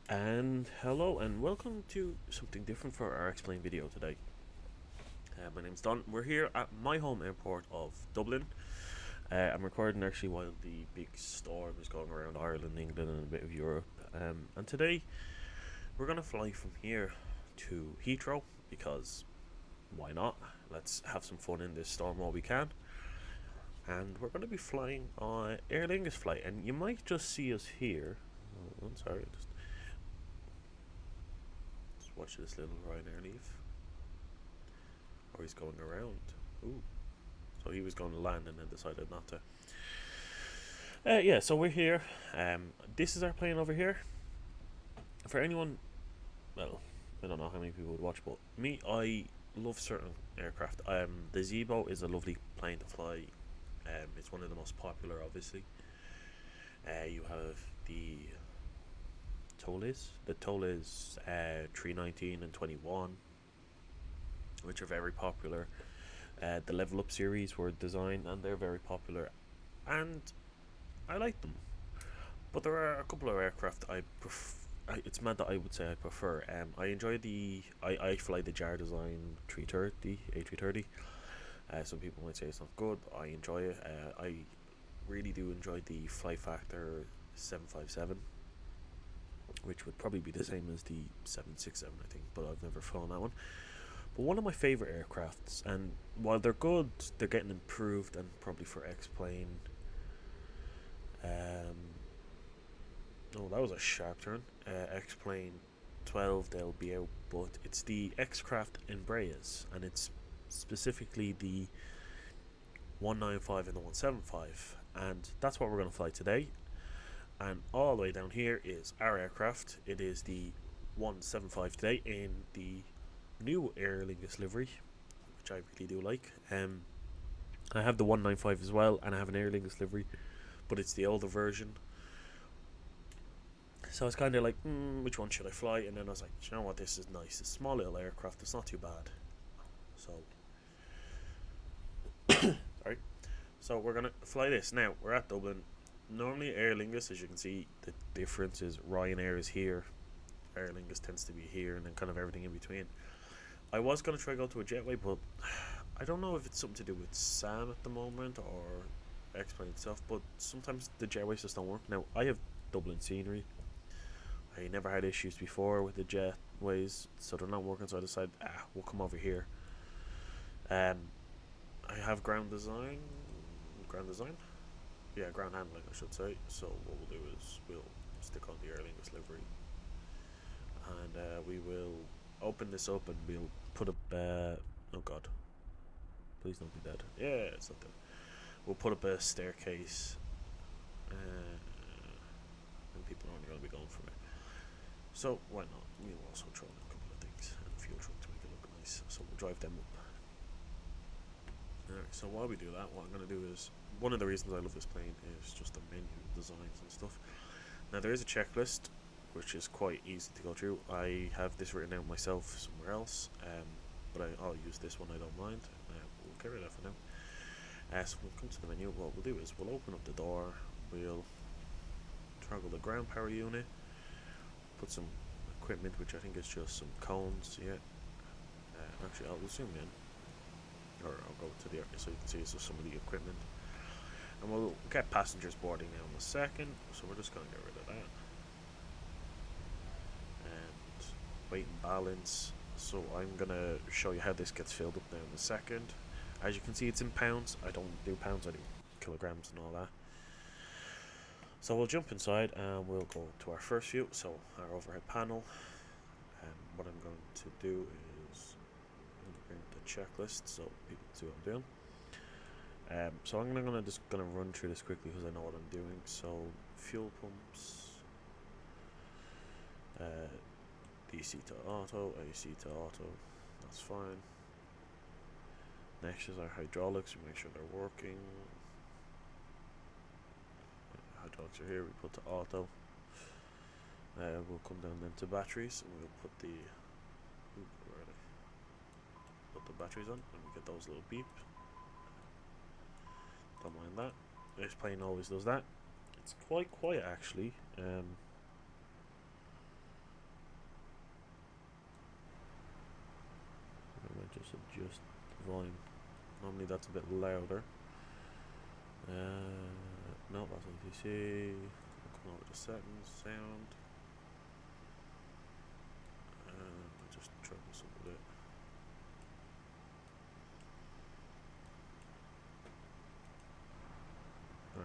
And hello and welcome to something different for our explain video today. My name's Don. We're here at my home airport of Dublin. I'm recording actually while the big storm is going around Ireland, England and a bit of Europe. And today we're going to fly from here to Heathrow because why not? Let's have some fun in this storm while we can. And we're going to be flying on Aer Lingus flight, and you might just see us here. Oh, I'm sorry, just watch this little Ryanair leave. Or he's going around. Ooh. So he was going to land and then decided not to. Yeah, so we're here. This is our plane over here. For anyone, well, I don't know how many people would watch, but me, I love certain aircraft. The Zebo is a lovely plane to fly. It's one of the most popular, obviously. You have the Tolis. The Tolis 319 and 21, which are very popular. The Level Up series were designed and they're very popular, and I like them. But there are a couple of aircraft I prefer. It's mad that I would say I prefer. I enjoy I fly the Jar Design 330 A330. Some people might say it's not good, but I enjoy it. I really do enjoy the Fly Factor 757, which would probably be the same as the 767, I think, but I've never flown that one. But one of my favourite aircrafts, and while they're good, they're getting improved, and probably for X-Plane. Oh, that was a sharp turn. X-Plane 12, they'll be out, but it's the Xcraft Embraers, and it's specifically the 195 and the 175, and that's what we're going to fly today. And all the way down here is our aircraft. It is the 175 today in the new Aer Lingus livery, which I really do like. I have the 195 as well, and I have an Aer Lingus livery, but it's the older version. So it's kind of like, which one should I fly? And then I was like, you know what, this is nice. It's a small little aircraft. It's not too bad. So, sorry. So we're gonna fly this now. We're at Dublin. Normally Aer Lingus, as you can see, the difference is Ryanair is here. Aer Lingus tends to be here, and then kind of everything in between. I was gonna try go to a jetway, but I don't know if it's something to do with Sam at the moment or X-Plane itself. But sometimes the jetways just don't work. Now I have Dublin scenery. I never had issues before with the jetways, so they're not working. So I decided, we'll come over here. I have ground design, yeah, ground handling, I should say. So what we'll do is we'll stick on the Aer Lingus livery, and we will open this up, and we'll put up. Oh God, please don't be dead. Yeah, it's not dead. We'll put up a staircase, and people aren't going to be going from it. So why not? We'll also throw in a couple of things and a fuel truck to make it look nice. So we'll drive them up. Alright, so while we do that, what I'm going to do is, one of the reasons I love this plane is just the menu designs and stuff. Now there is a checklist, which is quite easy to go through. I have this written out myself somewhere else, but I'll use this one, I don't mind. We'll get rid of it for now. So we'll come to the menu. What we'll do is we'll open up the door, we'll toggle the ground power unit, put some equipment, which I think is just some cones, yeah. Actually, I'll zoom in, or I'll go to the so you can see so some of the equipment, and we'll get passengers boarding now in a second. So we're just going to get rid of that and weight and balance. So I'm gonna show you how this gets filled up now in a second. As you can see, it's in pounds. I don't do pounds, I do kilograms and all that. So we'll jump inside and we'll go to our first view, so our overhead panel. And what I'm going to do is bring up the checklist so people can see what I'm doing. So I'm just gonna run through this quickly because I know what I'm doing. So fuel pumps, DC to auto, AC to auto, that's fine. Next is our hydraulics, we make sure they're working. Hydraulics are here, we put to auto. We'll come down then to batteries, and we'll put the batteries on, and we get those little beep. Don't mind that. This plane always does that. It's quite quiet actually. just adjust the volume. Normally that's a bit louder. No, that's NTC. Come over to settings, sound. Just try this up a bit.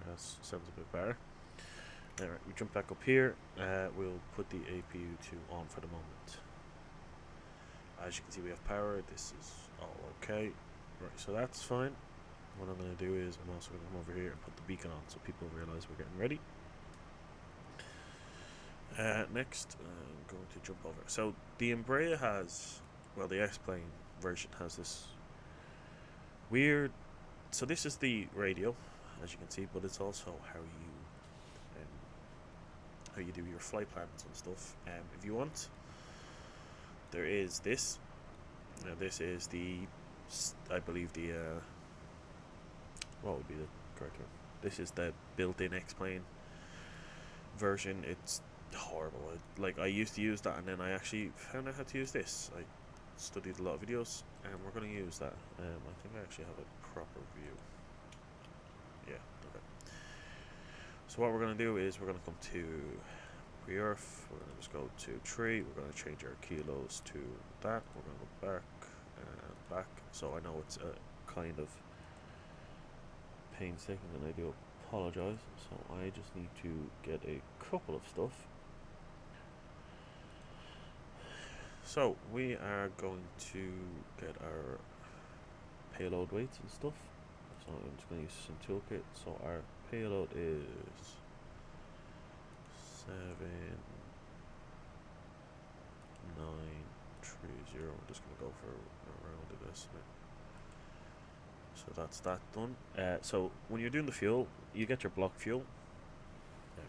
That sounds a bit better. Alright, we jump back up here. We'll put the APU to on for the moment. As you can see, we have power. This is all okay. Right, so that's fine. What I'm going to do is I'm also going to come over here and put the beacon on so people realize we're getting ready. Next, I'm going to jump over. So the Embraer has, well, the X-Plane version has this weird. So this is the radio, as you can see, but it's also how you do your flight plans and stuff. If you want, there is this. Now this is the, I believe the what would be the correct term? This is the built-in X-Plane version. It's horrible. I used to use that, and then I actually found out how to use this. I studied a lot of videos, and we're going to use that. I think I actually have a proper view. Yeah, okay. So what we're going to do is we're going to come to pre-earth. We're going to just go to 3. We're going to change our kilos to that. We're going to go back and back. So I know it's a kind of painstaking, and I do apologize. So I just need to get a couple of stuff. So we are going to get our payload weights and stuff. So I'm just going to use some toolkit. So our payload is 7930. We're just going to go for a rounded estimate. So that's that done. So when you're doing the fuel, you get your block fuel.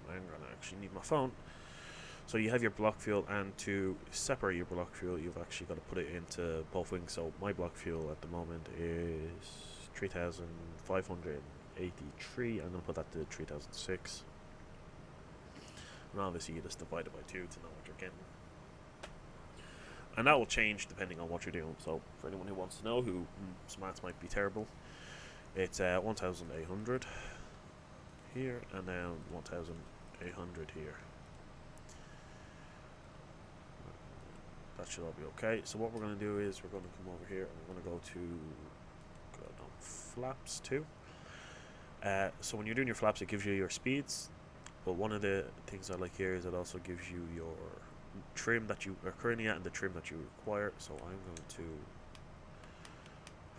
I'm going to actually need my phone. So you have your block fuel, and to separate your block fuel, you've actually got to put it into both wings. So my block fuel at the moment is 3,583. I'm going to put that to 3,006. And obviously you just divide it by 2 to know what you're getting. And that will change depending on what you're doing. So for anyone who wants to know, who smarts might be terrible, it's 1,800 here, and then 1,800 here. That should all be okay. So what we're going to do is we're going to come over here and we're going to go to flaps 2. So when you're doing your flaps, it gives you your speeds, but one of the things I like here is it also gives you your trim that you are currently at and the trim that you require. So I'm going to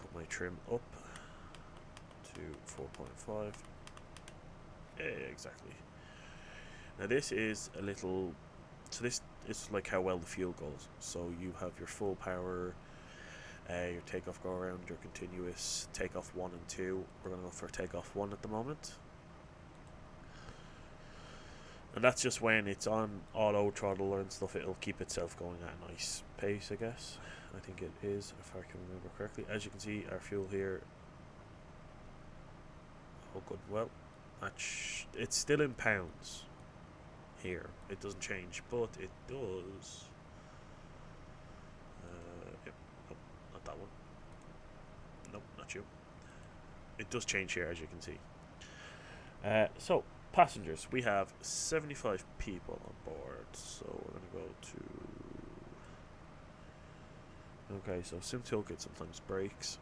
put my trim up to 4.5. Exactly. Now this is a little, so this is like how well the fuel goes. So you have your full power, your takeoff go around, your continuous takeoff 1 and 2. We're going to go for takeoff 1 at the moment. And that's just when it's on auto throttle and stuff, it'll keep itself going at a nice pace, I guess. I think it is, if I can remember correctly. As you can see, our fuel here, oh good, well, it's still in pounds here. It doesn't change, but it does. Yep, nope, not that one. Nope, not you. It does change here, as you can see. So, passengers, we have 75 people on board, so we're going to go to, okay, so sim toolkit sometimes breaks,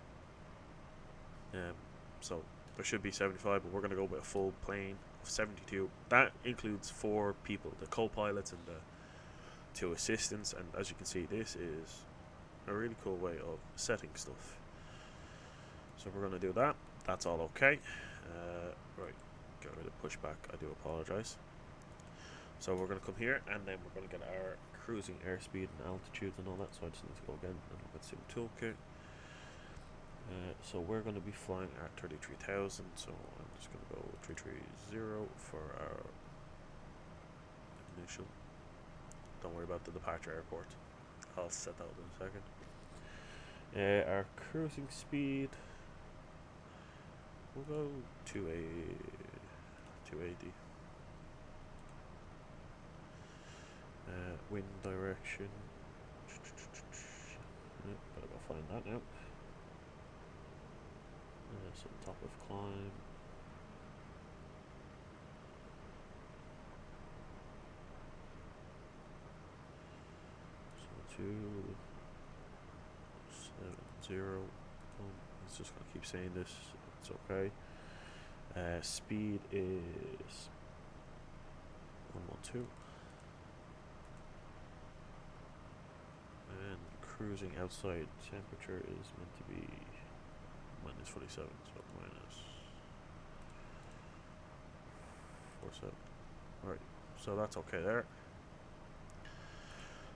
so there should be 75, but we're going to go with a full plane of 72. That includes 4 people, the co-pilots and the 2 assistants, and as you can see, this is a really cool way of setting stuff. So we're going to do that. That's all okay. Right. Get rid of pushback, I do apologize. So we're going to come here and then we're going to get our cruising airspeed and altitudes and all that. So I just need to go again and look at sim toolkit. So we're going to be flying at 33,000. So I'm just going to go 330 for our initial. Don't worry about the departure airport. I'll set that up in a second. Our cruising speed, we'll go to a 280. Wind direction, Gotta go find that now. So top of climb. So 270. It's just gonna keep saying this. It's okay. Speed is 112. And cruising outside temperature is meant to be minus 47, so minus 47. Alright, so that's okay there.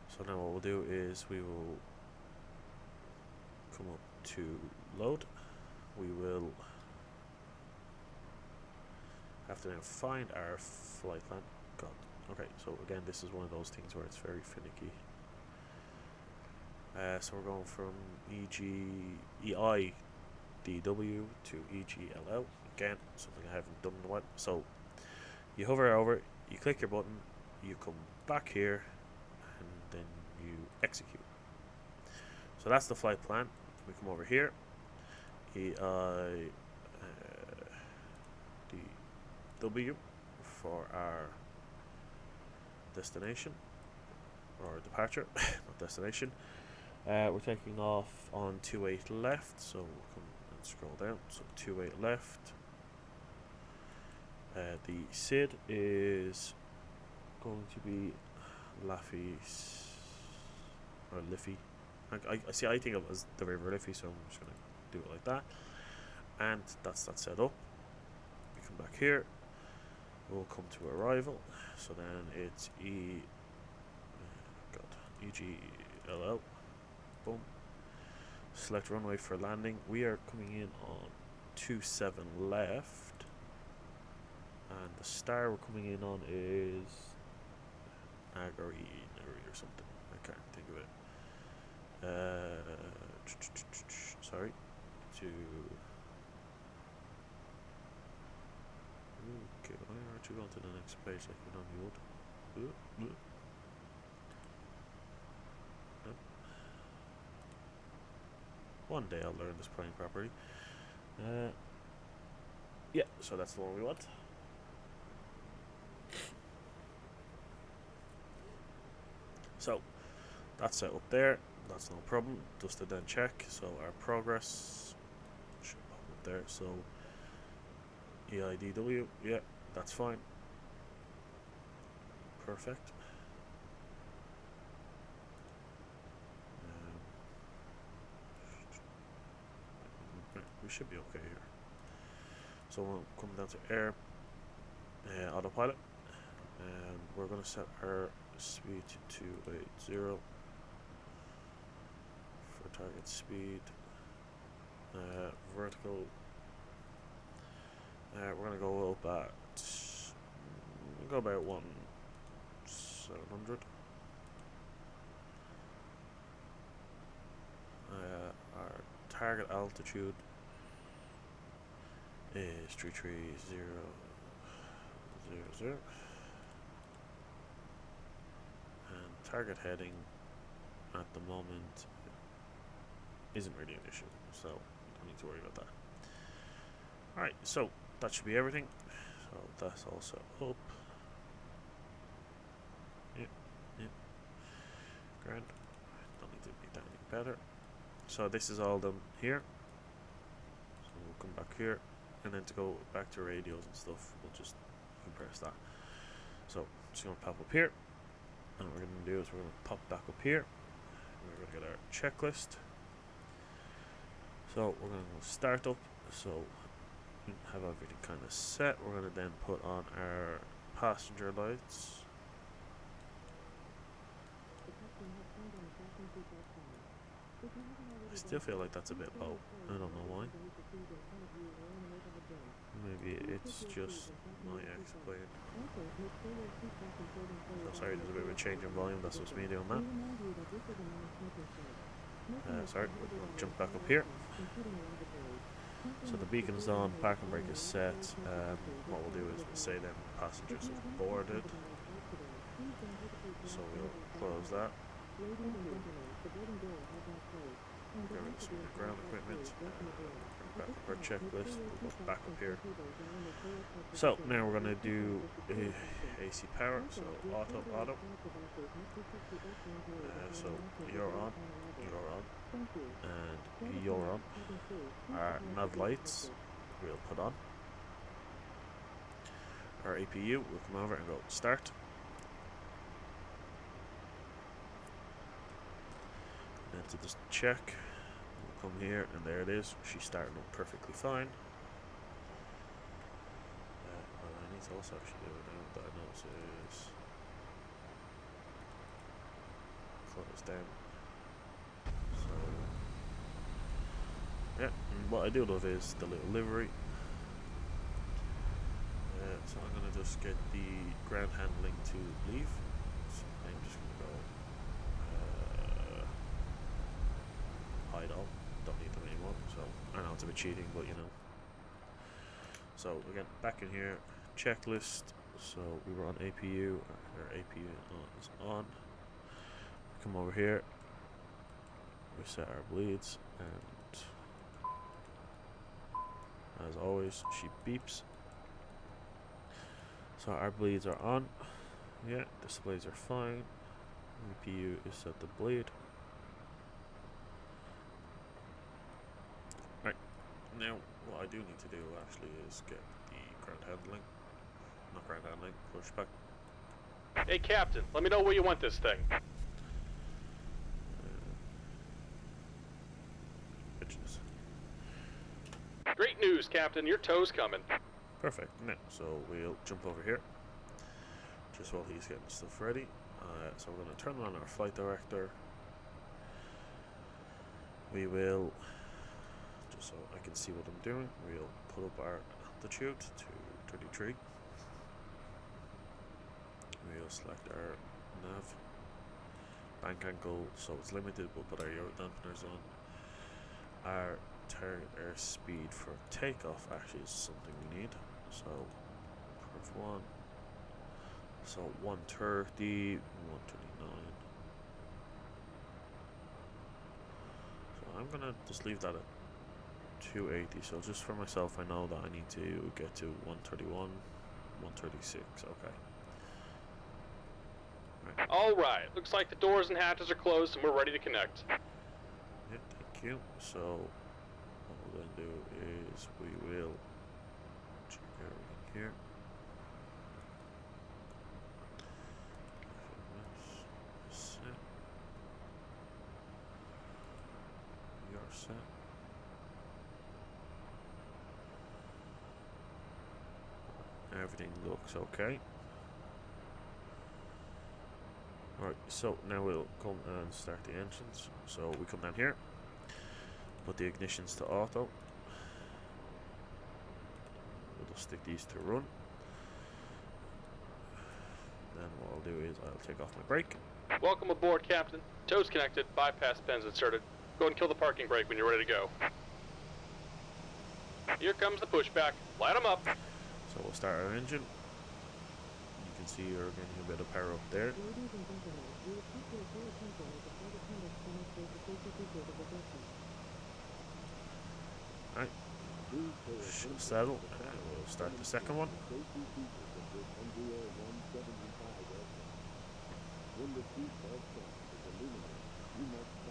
So now what we'll do is we will come up to load. We will have to now find our flight plan. God. Okay, so again, this is one of those things where it's very finicky. So we're going from EIDW to EGLL. Again, something I haven't done in a while. So you hover over, you click your button, you come back here, and then you execute. So that's the flight plan. We come over here, EIDW for our destination, or departure, not destination. We're taking off on 28 left, so we'll come and scroll down. So 28 left. The SID is going to be Laffy's or Liffey. I see. I think of it as the River Liffey, so I'm just going to do it like that. And that's that set up. We come back here. We'll come to arrival. So then it's EGLL. Boom. Select runway for landing. We are coming in on 27 left, and the star we're coming in on is Agari or something. I can't think of it. Sorry. Okay, why aren't you going to the next page like you normally would? No. One day I'll learn this plane properly. Yeah, so that's the one we want. So that's set up there. That's no problem. Just to then check. So our progress should pop up there. So EIDW, yeah, that's fine. Perfect. We should be okay here. So we'll come down to air autopilot, and we're going to set our speed to 280 for target speed. Vertical. We're going to go up at we'll go about 1700. Our target altitude is 33000, and target heading at the moment isn't really an issue, so don't need to worry about that. Alright, so that should be everything. So that's all set up. Yep. Grand. Don't need to make that any better. So this is all done here. So we'll come back here, and then to go back to radios and stuff, we'll just compress that. So it's going to pop up here, and what we're going to do is we're going to pop back up here, and we're going to get our checklist. So we're going to go start up. So we have everything kind of set. We're going to then put on our passenger lights. I still feel like that's a bit low. I don't know why. Maybe it's just my X-Plane. So sorry, there's a bit of a change in volume. That's just me doing that. Sorry, we'll jump back up here. So the beacon's on, parking brake is set. What we'll do is we'll say then passengers have boarded. So we'll close that. Get rid of some of the ground equipment. Bring back up our checklist. We'll go back up here. So now we're going to do AC power. So auto. So you're on, and you're on. Our nav lights we'll put on. Our APU will come over and go start. And then to just check, we'll come here, and there it is. She's starting up perfectly fine. What I need to also actually do now that I notice is close down. So yeah, and what I do love is the little livery. So I'm going to just get the ground handling to leave. So I'm just going to go hide all. Don't need them anymore. So I know it's a bit cheating, but you know. So again, back in here, checklist. So we were on APU. Our APU is on. Come over here. We set our bleeds, and as always, she beeps. So our bleeds are on. Yeah, displays are fine. APU is set to bleed. Right. Now, what I do need to do actually is get the ground handling. Not ground handling, pushback. Hey, Captain, let me know where you want this thing. Bitches. Great news, Captain. Your tow's coming. Perfect. Now, so we'll jump over here. Just while he's getting stuff ready. So we're going to turn on our flight director. We will, just so I can see what I'm doing, we'll put up our altitude to 33. We'll select our nav. Bank angle, so it's limited, we'll put our yaw dampeners on. Our target airspeed for takeoff actually is something we need. So, perf 1. So 130, 129. So I'm gonna just leave that at 280. So just for myself, I know that I need to get to 131, 136. Okay. Right. All right. Looks like the doors and hatches are closed, and we're ready to connect. Yeah, thank you. So what we're gonna do is we will check everything here. Set. Everything looks okay. Alright, so now we'll come and start the engines. So we come down here, put the ignitions to auto. We'll just stick these to run. Then what I'll do is I'll take off my brake. Welcome aboard, Captain. Tow's connected, bypass pins inserted. Go ahead and kill the parking brake when you're ready to go. Here comes the pushback. Light them up. So we'll start our engine. You can see you're getting a bit of power up there. Right. Should settle. And we'll start the second one.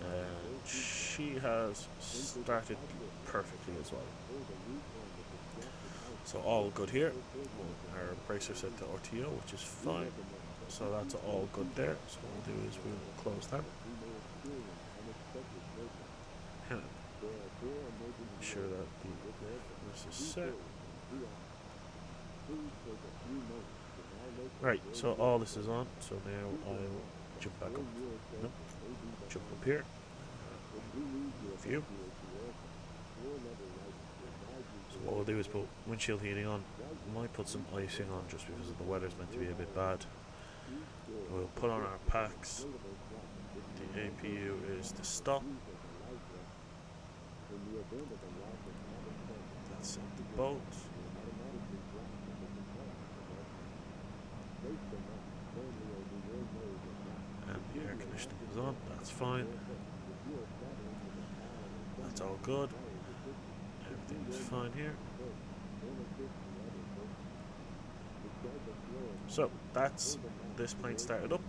And she has started perfectly as well. So all good here. Our brakes are set to RTO, which is fine. So that's all good there. So what we'll do is we'll close that. And make sure that this is set. Right, so all this is on. So now I'll jump back up. Nope. Jump up here. View. So what we'll do is put windshield heating on. We might put some icing on just because the weather's meant to be a bit bad. We'll put on our packs. The APU is to stop. That's the boat. And the air conditioning is on. That's fine. That's all good. Everything's fine here. So that's this plane started up.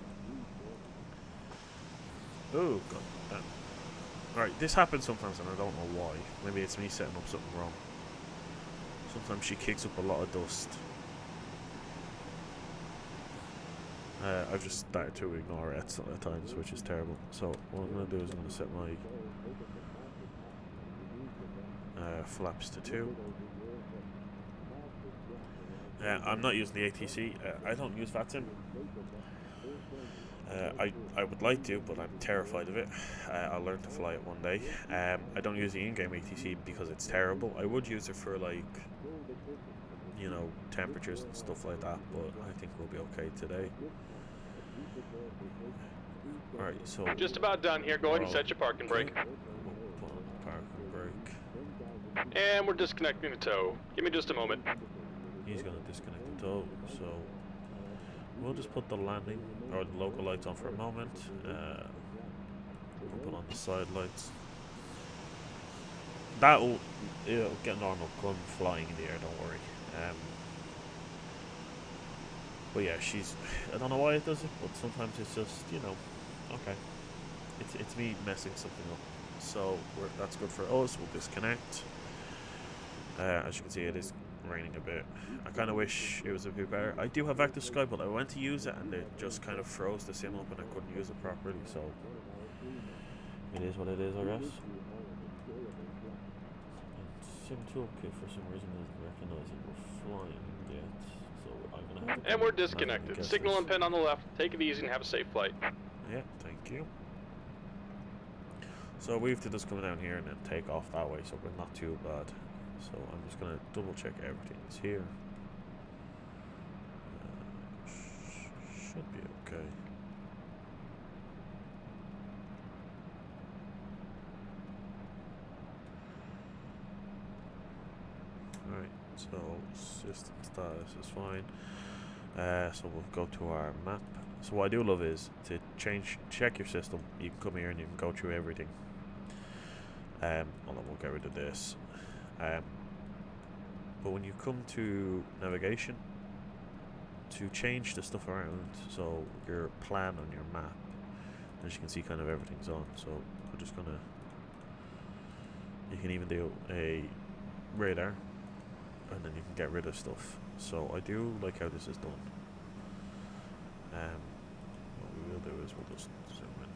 Oh god. Alright, this happens sometimes and I don't know why. Maybe it's me setting up something wrong. Sometimes she kicks up a lot of dust. I've just started to ignore it at times, which is terrible. So what I'm going to do is I'm going to set my flaps to 2. I'm not using the ATC. I don't use VATSIM. I would like to, but I'm terrified of it. I'll learn to fly it one day. I don't use the in-game ATC because it's terrible. I would use it for, like, you know, temperatures and stuff like that, but I think we'll be okay today. Alright, so... Just about done here. Go ahead and set your parking brake. We'll put on the parking brake. And we're disconnecting the tow. Give me just a moment. He's going to disconnect the tow, so... We'll just put the landing, or the local lights on for a moment. We'll put on the side lights. That'll get normal gun flying in the air, don't worry. But yeah, I don't know why it does it, but sometimes it's just, you know, okay. It's me messing something up. So that's good for us. We'll disconnect. As you can see, it is raining a bit. I kind of wish it was a bit better. I do have Active Sky, but I went to use it and it just kind of froze the sim up and I couldn't use it properly, so it is what it is, I guess. Sim toolkit for some reason isn't recognizing we're flying yet, so I'm gonna have to... And we're disconnected. Signal and pin on the left. Take it easy and have a safe flight. Yeah, thank you. So we have to just come down here and then take off that way, so we're not too bad. So I'm just gonna double check everything is here. Should be okay. Alright, so system status is fine. So we'll go to our map. So what I do love is to check your system. You can come here and you can go through everything. Hold on, we'll get rid of this. But when you come to navigation, to change the stuff around, so your plan on your map, as you can see, kind of everything's on. So we're just gonna. You can even do a radar, and then you can get rid of stuff. So I do like how this is done. What we will do is we'll just zoom in.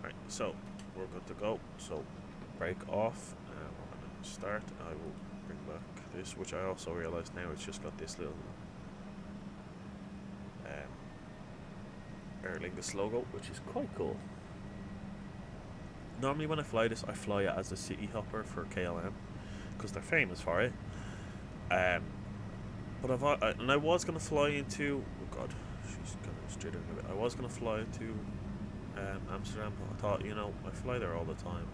Right, so we're good to go. So brake off, and we're going to start. I will bring back this, which I also realised now it's just got this little Aer Lingus logo, which is quite cool. Normally when I fly this, I fly it as a city hopper for KLM, because they're famous for it. But I was going to fly into... Oh god, she's kind of jittering a bit. I was going to fly into Amsterdam, but I thought, you know, I fly there all the time.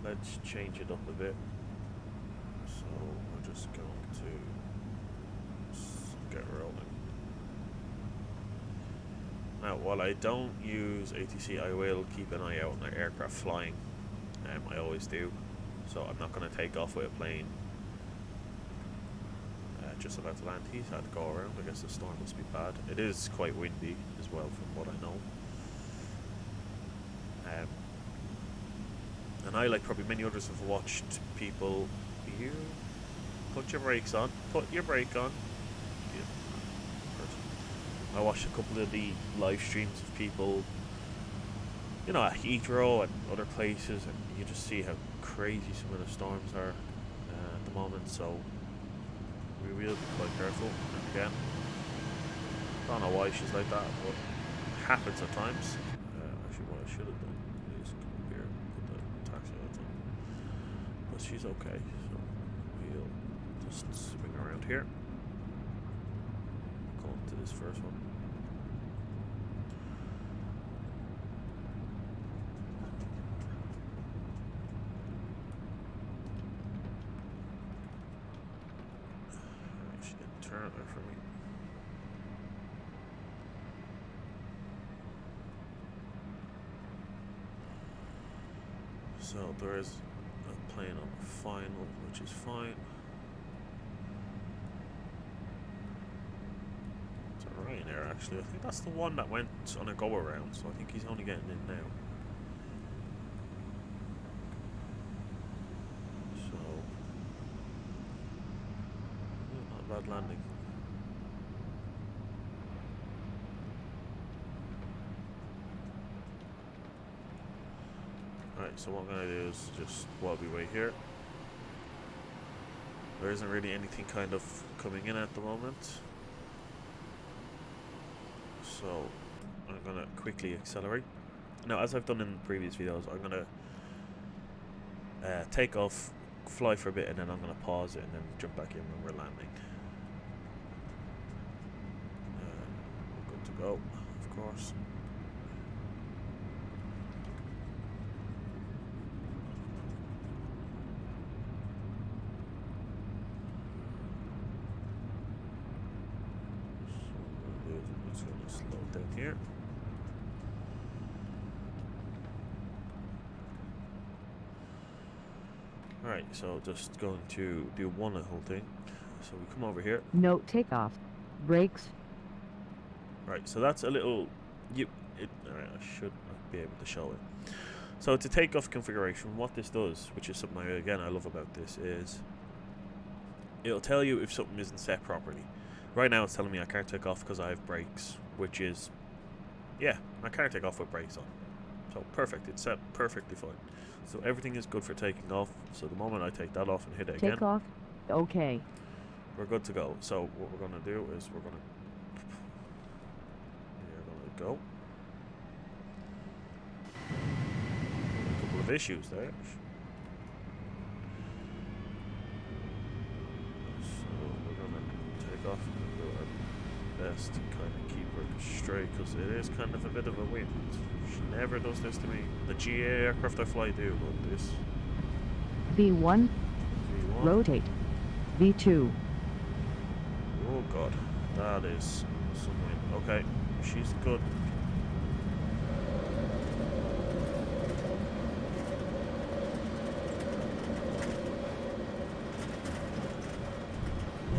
Let's change it up a bit. So we're just going to get rolling. Now, while I don't use ATC, I will keep an eye out on the aircraft flying. I always do. So I'm not going to take off with a plane just about to land. He's had to go around. I guess the storm must be bad. It is quite windy as well, from what I know. And I, like probably many others, have watched people here. Put your brakes on. Put your brake on. I watched a couple of the live streams of people, you know, at Heathrow and other places, and you just see how crazy some of the storms are at the moment, so we will be quite careful. And again, don't know why she's like that, but it happens at times. Actually, what I should have done is come up here and put the taxi lights on. But she's okay, so we'll just swing around here. To this first one. turn there for me. So there is a plane on the final, which is fine. It's a Ryanair actually. I think that's the one that went on a go around, so I think he's only getting in now. So not a bad landing. Right, so what I'm going to do is just while we wait here. There isn't really anything kind of coming in at the moment. So I'm going to quickly accelerate. Now, as I've done in previous videos, I'm going to take off, fly for a bit, and then I'm going to pause it and then jump back in when we're landing. We're good to go, of course. It's going to slow down here. Alright, so just going to do one whole thing. So we come over here. Note takeoff. Brakes. Right, so that's a little... Alright, I should be able to show it. So it's a takeoff configuration. What this does, which is something I love about this, is it'll tell you if something isn't set properly. Right now it's telling me I can't take off because I have brakes, which is, yeah, I can't take off with brakes on. So perfect, it's set perfectly fine. So everything is good for taking off. So the moment I take that off and hit it again, Take off. Okay. we're good to go. So what we're going to do is we're going to go. A couple of issues there. So we're going to take off and do our best to kind of keep her straight because it is kind of a bit of a wind. She never does this to me. The GA aircraft I fly do, but this... V1. V1. Rotate. V2. Oh god, that is some wind. Okay, she's good.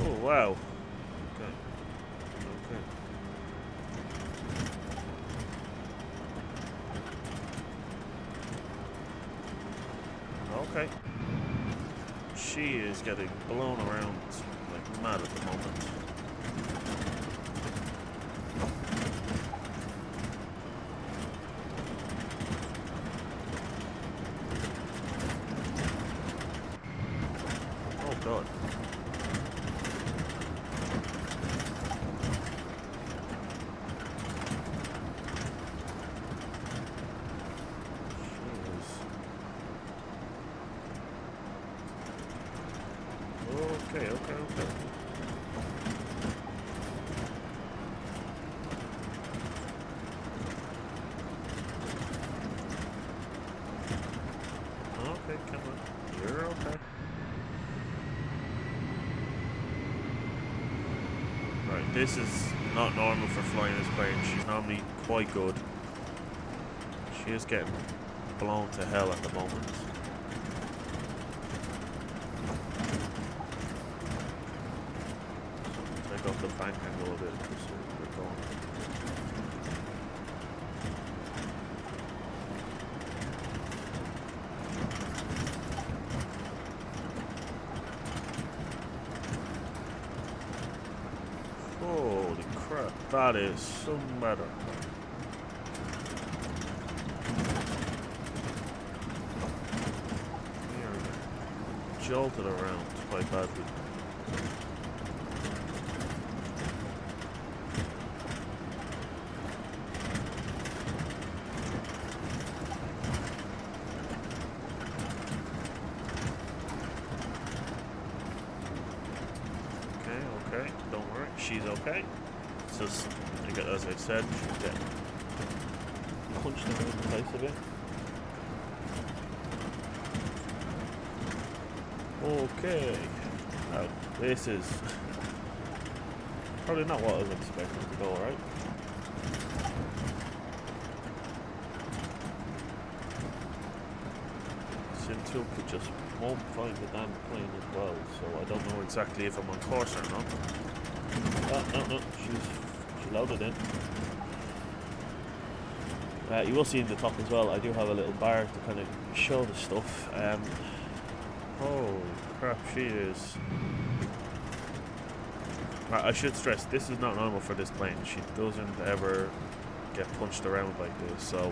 Oh wow. Okay. Okay. Okay. She is getting blown around like mad at the moment. Oh god. Okay. Okay, come on. You're okay. Right, this is not normal for flying this plane. She's normally quite good. She is getting blown to hell at the moment. Take off the bank angle a bit just so we're going. Holy crap, that is some matter. We are jolted around quite badly. Okay, don't worry, she's okay. It's just, as I said, she'll get punched around the place a bit. Okay, now this is Probably not what I was expecting to go, right? Simtilka just won't find the damn plane as well, so I don't know exactly if I'm on course or not. Oh, no, she loaded in. You will see in the top as well, I do have a little bar to kind of show the stuff. Oh crap, she is. Right, I should stress, this is not normal for this plane. She doesn't ever get punched around like this, so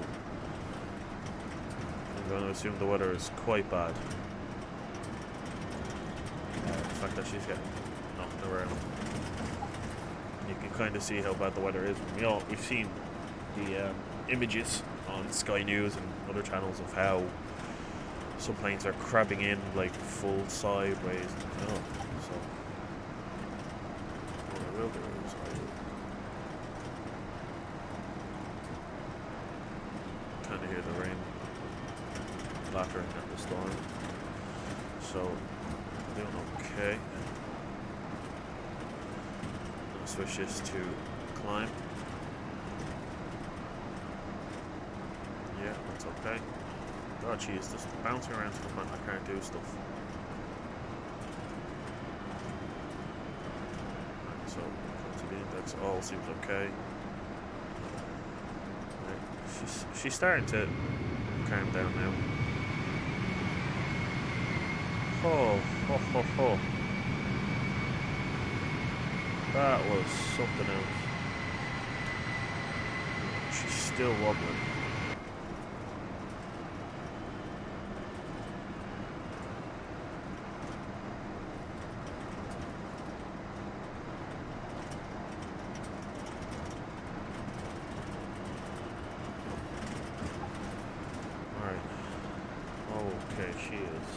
I'm going to assume the weather is quite bad. The fact that she's getting knocked around. You can kind of see how bad the weather is. We've seen the images on Sky News and other channels of how some planes are crabbing in like full sideways. Oh, so what I will do is I kind of hear the rain lattering at the storm, so I'm doing okay. I'll switch this to climb. Yeah, that's okay. God, she is just bouncing around to the front. I can't do stuff. Right, so, go to the index. All seems okay. Right, she's starting to calm down now. Oh, ho, ho, ho. That was something else. She's still wobbling. Okay, she is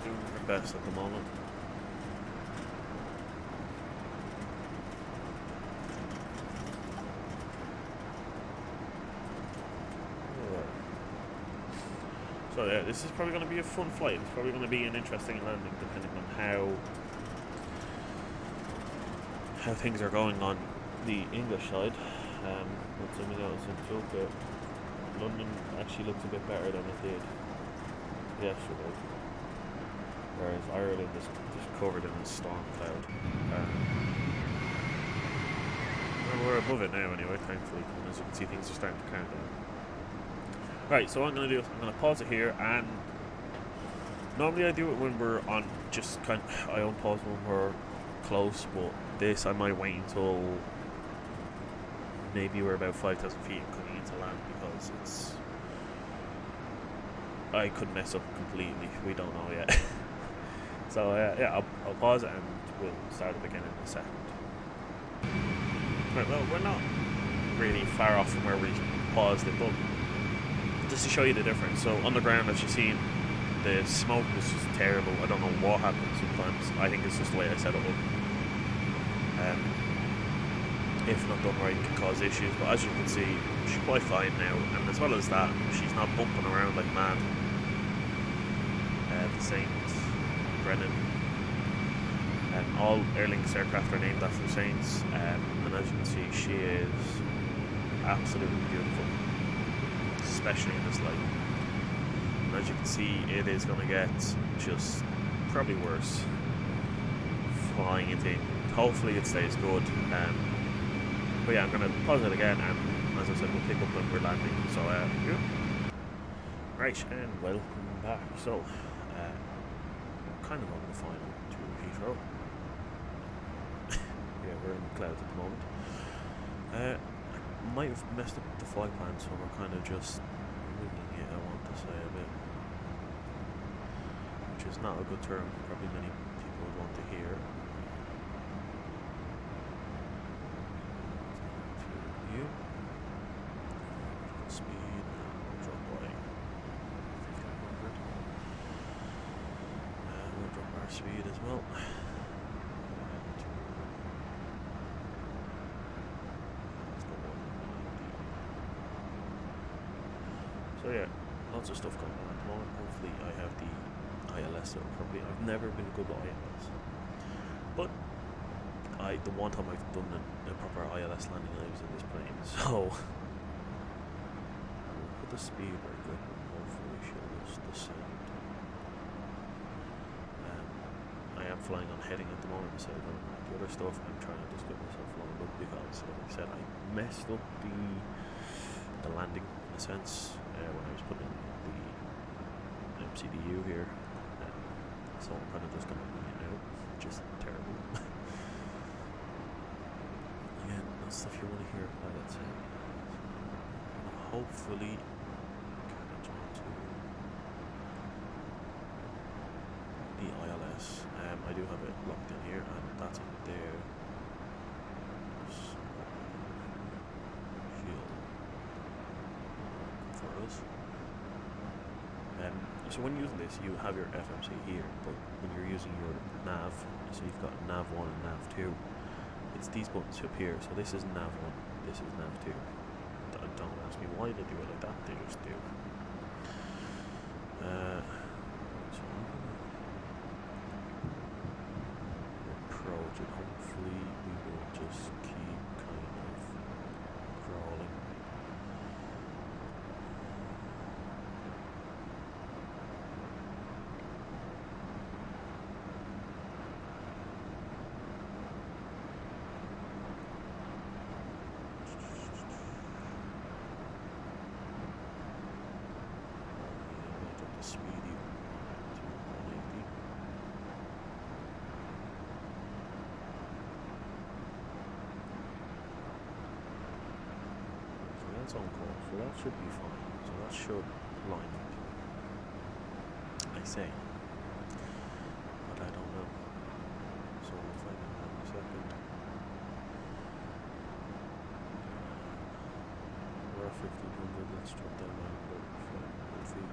doing her best at the moment. So yeah, this is probably going to be a fun flight. It's probably going to be an interesting landing, depending on how things are going on the English side. But zooming out in Tulka, London actually looks a bit better than it did yesterday, whereas Ireland is just covered in a storm cloud. Well, we're above it now anyway, thankfully, and as you can see, things are starting to calm down. Right, so what I'm going to do is I'm going to pause it here, and normally I do it when we're on, just kind of, I unpause when we're close, but this I might wait until maybe we're about 5,000 feet coming into land, because it's, I could mess up completely, we don't know yet. So yeah, I'll pause it and we'll start up again in a second. Right, well, we're not really far off from where we paused it, but just to show you the difference. So on the ground, as you've seen, the smoke was just terrible. I don't know what happens sometimes. I think it's just the way I set it up. If not done right, it can cause issues, but as you can see, she's quite fine now, and as well as that, she's not bumping around like mad. The Saint, Brennan, all Aer Lingus aircraft are named after Saints, and as you can see, she is absolutely beautiful, especially in this light. And as you can see, it is going to get just probably worse flying into England. Hopefully it stays good. But yeah, I'm going to pause it again, and as I said, we'll pick up when we're landing. So yeah. Right, and welcome back. So kind of on the final to Heathrow. Yeah, we're in the clouds at the moment. I might have messed up the flight plan, so we're kind of just winging it, I want to say a bit, which is not a good term, probably many people would want to hear. You speed, drop by 1500. We'll drop our speed as well. So yeah, lots of stuff going on at the moment. Hopefully I have the ILS, so probably I've never been good at ILS, but the one time I've done a proper ILS landing, I was in this plane, so we'll put the speed brake up and hopefully she'll just descend. I am flying on heading at the moment, so the other stuff I'm trying to just get myself lined up because, like I said, I messed up the landing in a sense when I was putting in the MCDU here, so I'm kind of just going to wing it out, which is terrible. Again, that's stuff you want to hear pilots say. Hopefully catch on to the ILS. I do have it locked in here, and that's in there. So she'll for us. So when using this, you have your FMC here, but when you're using your nav, so you've got nav 1 and nav 2, it's these buttons up here. So this is nav 1, this is nav 2. Don't ask me why they do it like that, they just do. So I'm gonna approach it. Hopefully we will just keep kind of crawling. Speedy to 180. So that's on course, so that should be fine. So that should line up, I say, but I don't know. So we'll find out in a second. We're at 1500, let's drop down about 500 feet.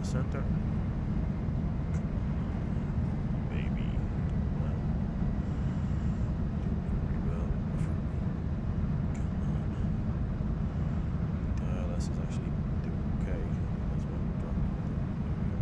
center. Maybe. Well, doing very well for me. Come on. The ILS is actually doing okay. That's why we're dropping it. There we go.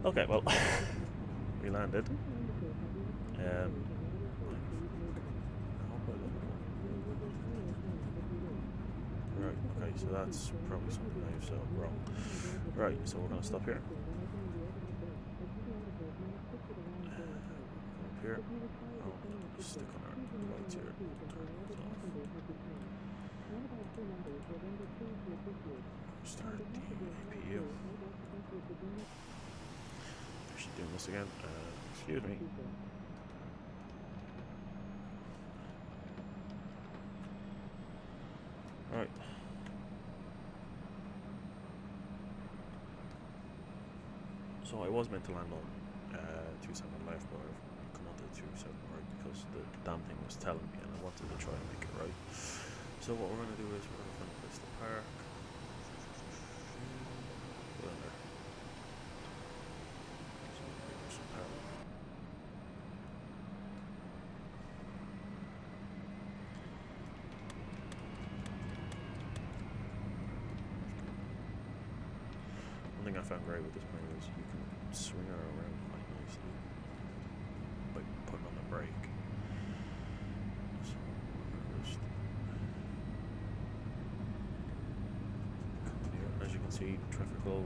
Okay, well, we landed. Right, okay, so that's probably something I've set up wrong. Right, so we're going to stop here. Come up here. Oh, stick on our lights here. Turn those off. Start the APU. Actually doing this again. Excuse me. Right. So I was meant to land on 27 left, but I've come onto 27 right because the damn thing was telling me, and I wanted to try and make it right. So what we're going to do is we're going to find a place to park. Go in there. So there's some power. One thing I found great with this plane is you can swing her around quite nicely by putting on the brake. So we're just come here. As you can see, traffic flow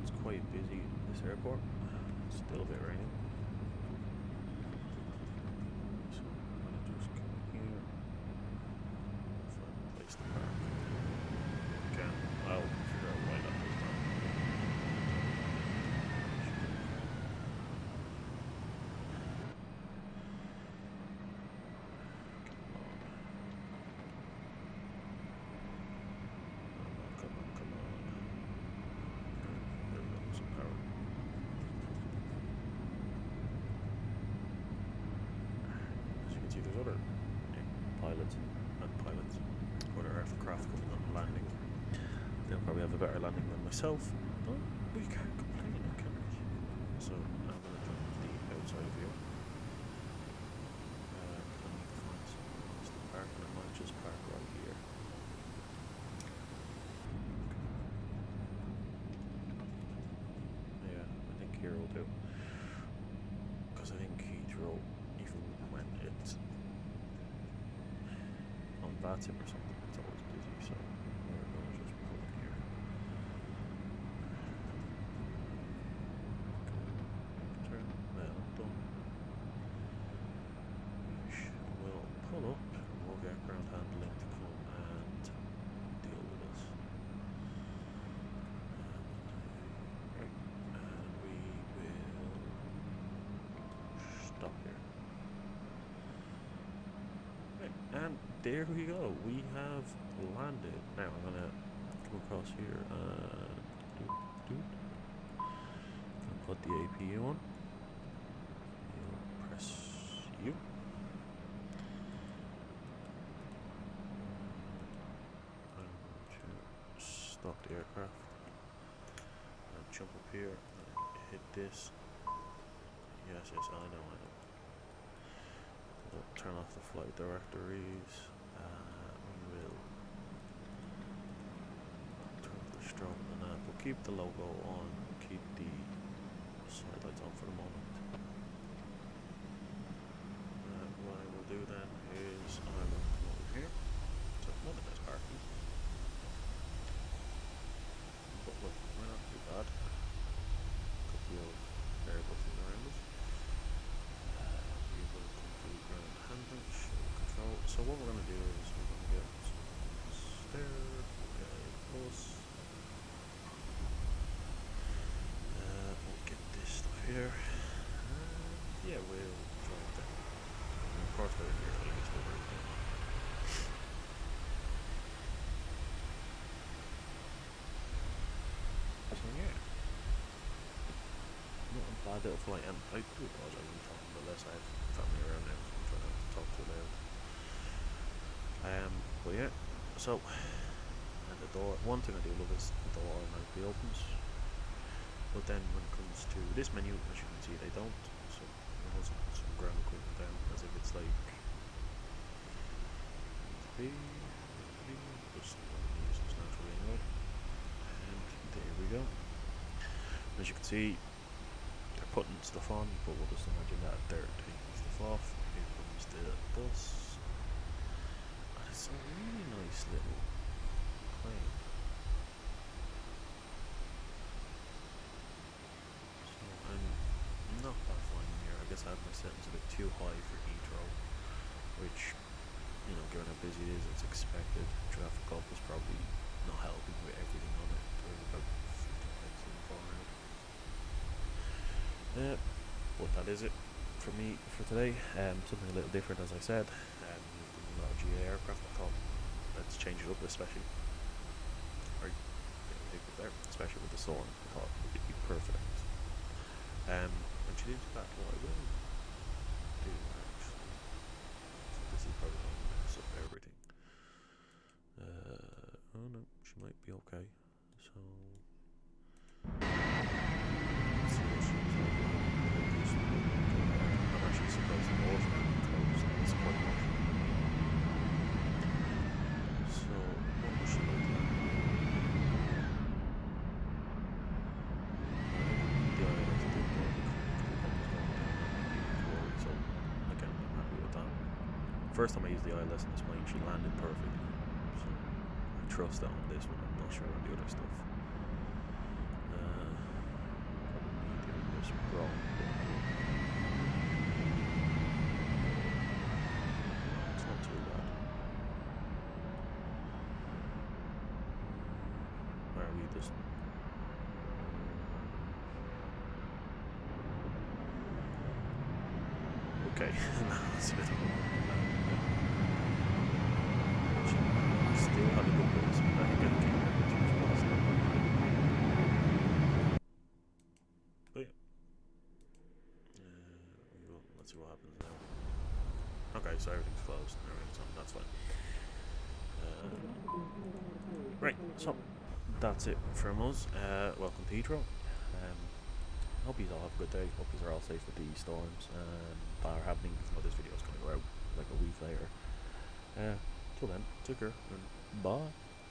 is quite busy at this airport. It's still a bit raining. So I'm going to just come here, find a place to park. Again, I'll figure out why that was done. Come on. There we go, some power. As you can see, there's other pilots, other aircraft coming on and landing. They'll probably have a better landing than myself, but we can't complain, can we? So I'm going to jump the outside view. I need to find some place to park, and I might just park right here. Yeah, I think here will do. Because I think Heathrow, even when it's on VATSIM or something, it's always busy, so we're going to just pull in here. Turn well done. We'll pull up and we'll get ground handling to come and deal with us. Right, and we will stop here. Right, and there we go. We have landed. Now I'm gonna come across here and put the APU on. You'll press U. I'm going to stop the aircraft and jump up here and hit this. Yes, I know. We'll turn off the flight directories. We will turn off the strobe and that. We'll keep the logo on. Keep the side lights on for the moment. What I will do then is I will come over here. So not the best parking, but look, we're not too bad. Couple of airbuses around us. We will complete ground handling, show control. So what we're going to do is we're going to get some stairs, we'll get a bus. We'll get this stuff here. Yeah, we'll drive down. And of course, they're here, I guess we're right there. So yeah. Not a bad little flight, and I do apologise I'm talking a bit less. I have family around now, so I'm trying not to talk too loud. But yeah, so, and the door, one thing I do love is the door automatically opens, but then when it comes to this menu, as you can see, they don't, so there was some ground equipment down, as if it's like, just use this naturally, anyway, and there we go. As you can see, putting stuff on, but we'll just imagine that they're taking stuff off. Here comes the bus. And it's a really nice little plane. So I'm not that fine here. I guess I have my settings a bit too high for Heathrow, which, you know, given how busy it is, it's expected. Traffic up is probably not helping with everything on it. There's about 50 planes in the forward. But that is it for me for today. Something a little different, as I said. A lot of GA aircraft. I thought let's change it up, especially especially with the storm. I thought it'd be perfect. And she did that. What I will do actually. So this is probably going to mess up everything. Oh no, she might be okay. So. Let's see what she's like. I'm actually surprised the doors aren't closed. It's quite much. So, what was she like? The ILS did work. So, again, I'm happy with that. First time I used the ILS in this plane, she landed perfectly. So, I trust that on this one. I'm not sure on the other stuff. Wrong. It's not too bad. Where are we just? Okay, that's a bit of a still had a good base, but I think I came out with too much positive. But yeah. Let's see what happens now. Okay, so everything's closed and everything's on, that's fine. Right, so that's it from us. Welcome to Heathrow. Hope you all have a good day. Hope you are all safe with the storms that are happening, even though this video is going to go out like a week later. Till then, take care and bye.